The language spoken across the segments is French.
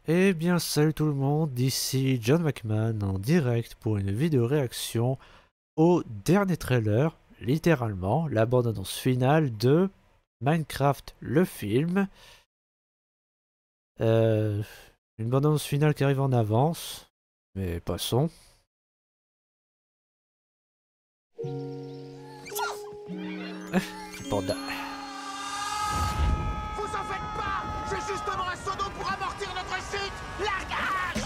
Eh bien salut tout le monde, ici John McMahon en direct pour une vidéo réaction au dernier trailer, littéralement la bande-annonce finale de Minecraft le film. Euh, une bande-annonce finale qui arrive en avance, mais passons. Petit panda. Vous en faites pas! J'ai justement un seau d'eau pour amortir notre chute! Largage!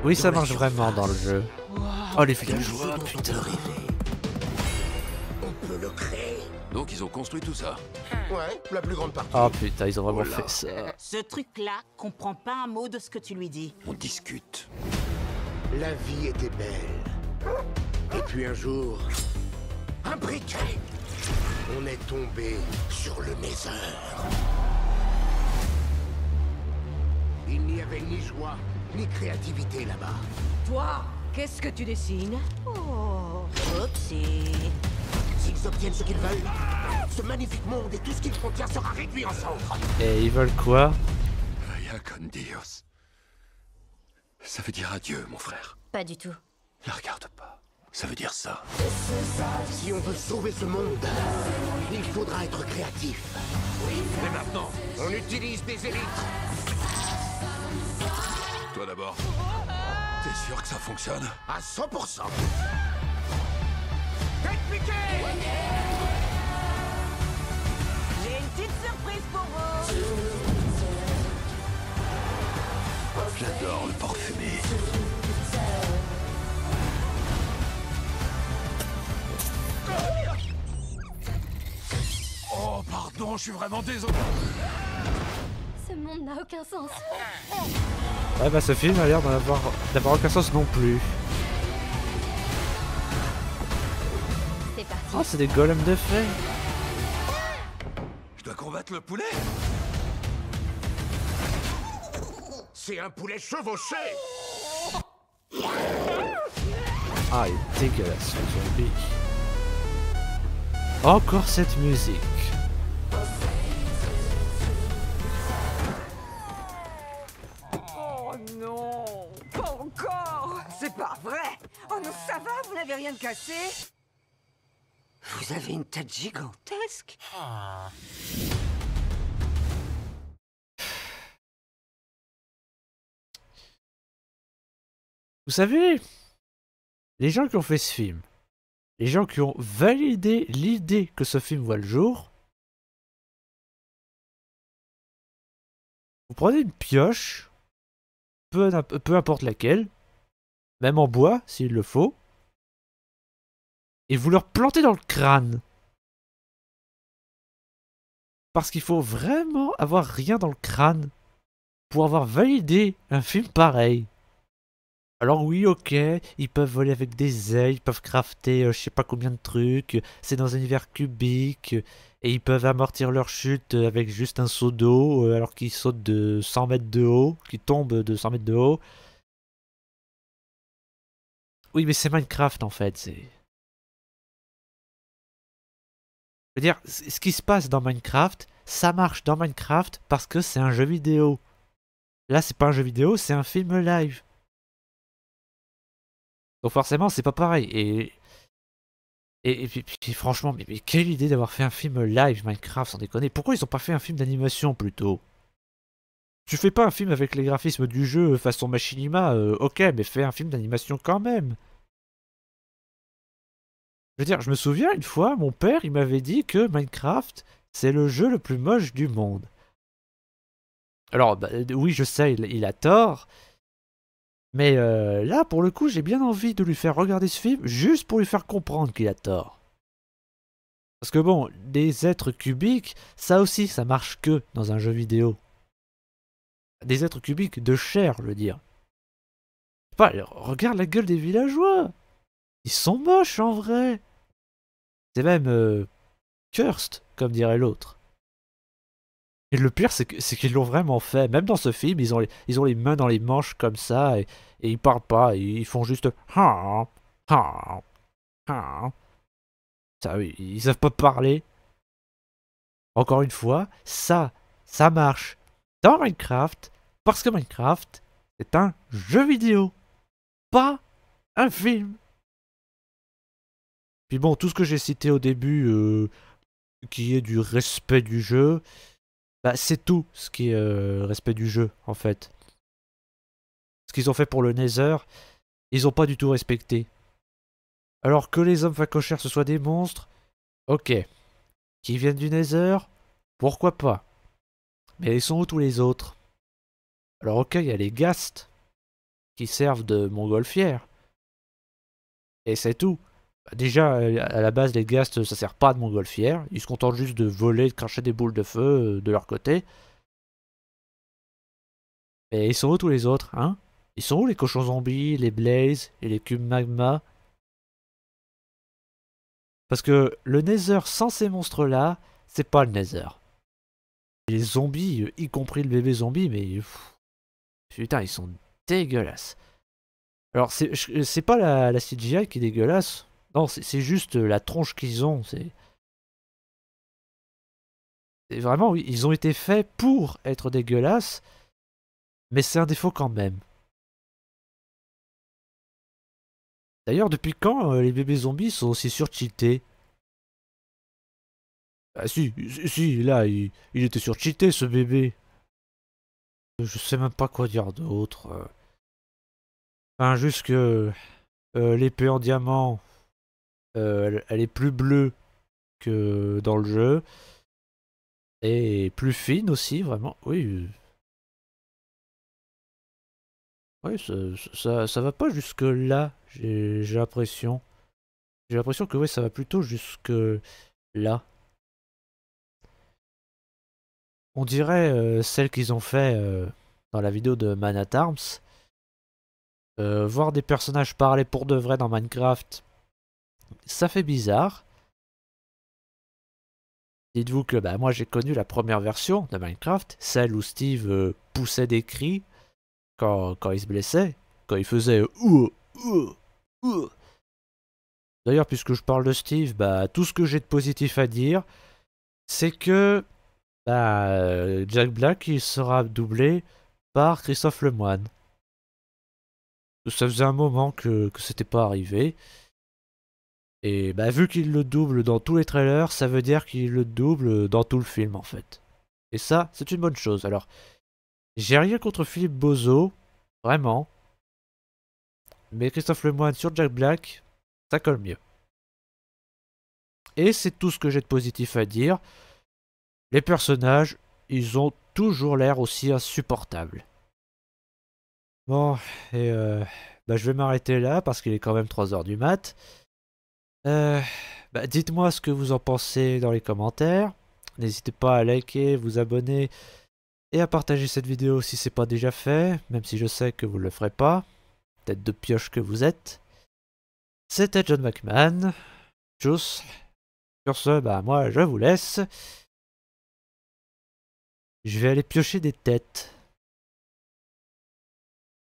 Oui, ça marche vraiment dans le jeu. Oh les villageois, putain. On peut le créer. Donc ils ont construit tout ça. Ouais, la plus grande partie. Oh putain, ils ont vraiment Voilà. fait ça. Ce truc-là comprend pas un mot de ce que tu lui dis. On discute. La vie était belle. Et puis un jour, un briquet! On est tombé sur le Nether. Il n'y avait ni joie, ni créativité là-bas. Toi, qu'est-ce que tu dessines? Oh, oupsie. S'ils obtiennent ce qu'ils veulent, ce magnifique monde et tout ce qu'il contient sera réduit en cendres. Et ils veulent quoi? Vaya con Dios. Ça veut dire adieu, mon frère. Pas du tout. La regarde pas. Ça veut dire ça. Si on veut sauver ce monde, il faudra être créatif. Et maintenant, On utilise des élytres. toi d'abord. T'es sûr que ça fonctionne? À 100%. Tête piquée! J'ai une petite surprise pour vous. J'adore le porc fumé. Oh, pardon, je suis vraiment désolé. Ce monde n'a aucun sens. Ouais bah ce film a l'air d'avoir aucun sens non plus. C'est parti. Oh c'est des golems de fées. Je dois combattre le poulet? C'est un poulet chevauché! Ah, il est dégueulasse, le zombie. Encore cette musique. Oh non, pas encore. C'est pas vrai. Oh non, ça va, vous n'avez rien de cassé? Vous avez une tête gigantesque. Vous savez, les gens qui ont fait ce film, les gens qui ont validé l'idée que ce film voit le jour, vous prenez une pioche, peu importe laquelle, même en bois s'il le faut, et vous leur plantez dans le crâne. Parce qu'il faut vraiment avoir rien dans le crâne pour avoir validé un film pareil. Alors oui, ok, ils peuvent voler avec des ailes, ils peuvent crafter je sais pas combien de trucs, c'est dans un univers cubique, et ils peuvent amortir leur chute avec juste un seau d'eau, alors qu'ils sautent de 100 mètres de haut, qu'ils tombent de 100 mètres de haut. Oui, mais c'est Minecraft en fait, c'est... Je veux dire, ce qui se passe dans Minecraft, ça marche dans Minecraft parce que c'est un jeu vidéo. Là, c'est pas un jeu vidéo, c'est un film live. Donc forcément, c'est pas pareil. Et puis, franchement, mais quelle idée d'avoir fait un film live Minecraft, sans déconner. Pourquoi ils ont pas fait un film d'animation plutôt? Tu fais pas un film avec les graphismes du jeu façon Machinima, ok, mais fais un film d'animation quand même. Je veux dire, je me souviens une fois, mon père, il m'avait dit que Minecraft, c'est le jeu le plus moche du monde. Alors, bah, oui, je sais, il a tort. Mais là, pour le coup, j'ai bien envie de lui faire regarder ce film juste pour lui faire comprendre qu'il a tort. Parce que bon, des êtres cubiques, ça aussi, ça marche que dans un jeu vidéo. Des êtres cubiques de chair, je veux dire. Je sais pas, regarde la gueule des villageois. Ils sont moches en vrai. C'est même cursed, comme dirait l'autre. Et le pire, c'est qu'ils l'ont vraiment fait. Même dans ce film, ils ont les mains dans les manches comme ça, et ils parlent pas, ils font juste... Ça, oui, ils savent pas parler. Encore une fois, ça marche dans Minecraft parce que Minecraft, c'est un jeu vidéo, pas un film. Puis bon, tout ce que j'ai cité au début, qui est du respect du jeu, bah, c'est tout ce qui est respect du jeu, en fait. Ce qu'ils ont fait pour le Nether, ils ont pas du tout respecté. Alors que les hommes facochères ce soient des monstres, ok. Qui viennent du Nether, pourquoi pas. Mais ils sont où tous les autres? Alors ok, il y a les Ghasts, qui servent de montgolfières. Et c'est tout. Déjà, à la base, les Ghasts, ça sert pas de montgolfière. Ils se contentent juste de voler, de cracher des boules de feu de leur côté. Et ils sont où tous les autres, hein? Ils sont où les cochons zombies, les blazes et les cubes magma? Parce que le Nether sans ces monstres-là, c'est pas le Nether. Les zombies, y compris le bébé zombie, mais... putain, ils sont dégueulasses. Alors, c'est pas la CGI qui est dégueulasse. Non, c'est juste la tronche qu'ils ont. C'est vraiment, oui, ils ont été faits pour être dégueulasses, mais c'est un défaut quand même. D'ailleurs, depuis quand les bébés zombies sont aussi surcheatés? Ah si, là, il était surcheaté ce bébé. Je sais même pas quoi dire d'autre. Enfin, juste que l'épée en diamant, elle est plus bleue que dans le jeu. Et plus fine aussi, vraiment. Oui. Oui, ça va pas jusque là, j'ai l'impression. J'ai l'impression que oui, ça va plutôt jusque là. On dirait celle qu'ils ont fait dans la vidéo de Man at Arms. Voir des personnages parler pour de vrai dans Minecraft, ça fait bizarre. Dites-vous que bah, moi j'ai connu la première version de Minecraft, celle où Steve poussait des cris quand il se blessait, quand il faisait ouh. D'ailleurs, puisque je parle de Steve, bah tout ce que j'ai de positif à dire, c'est que bah, Jack Black il sera doublé par Christophe Lemoine. Ça faisait un moment que c'était pas arrivé. Et bah, vu qu'il le double dans tous les trailers, ça veut dire qu'il le double dans tout le film en fait. Et ça, c'est une bonne chose. Alors, j'ai rien contre Philippe Bozo, vraiment. Mais Christophe Lemoine sur Jack Black, ça colle mieux. Et c'est tout ce que j'ai de positif à dire. Les personnages, ils ont toujours l'air aussi insupportables. Bon, et bah, je vais m'arrêter là parce qu'il est quand même 3 h du mat. Bah, dites-moi ce que vous en pensez dans les commentaires. N'hésitez pas à liker, vous abonner et à partager cette vidéo si c'est pas déjà fait, même si je sais que vous le ferez pas. Tête de pioche que vous êtes. C'était John McMahon. Tchuss. Sur ce, bah moi je vous laisse. Je vais aller piocher des têtes.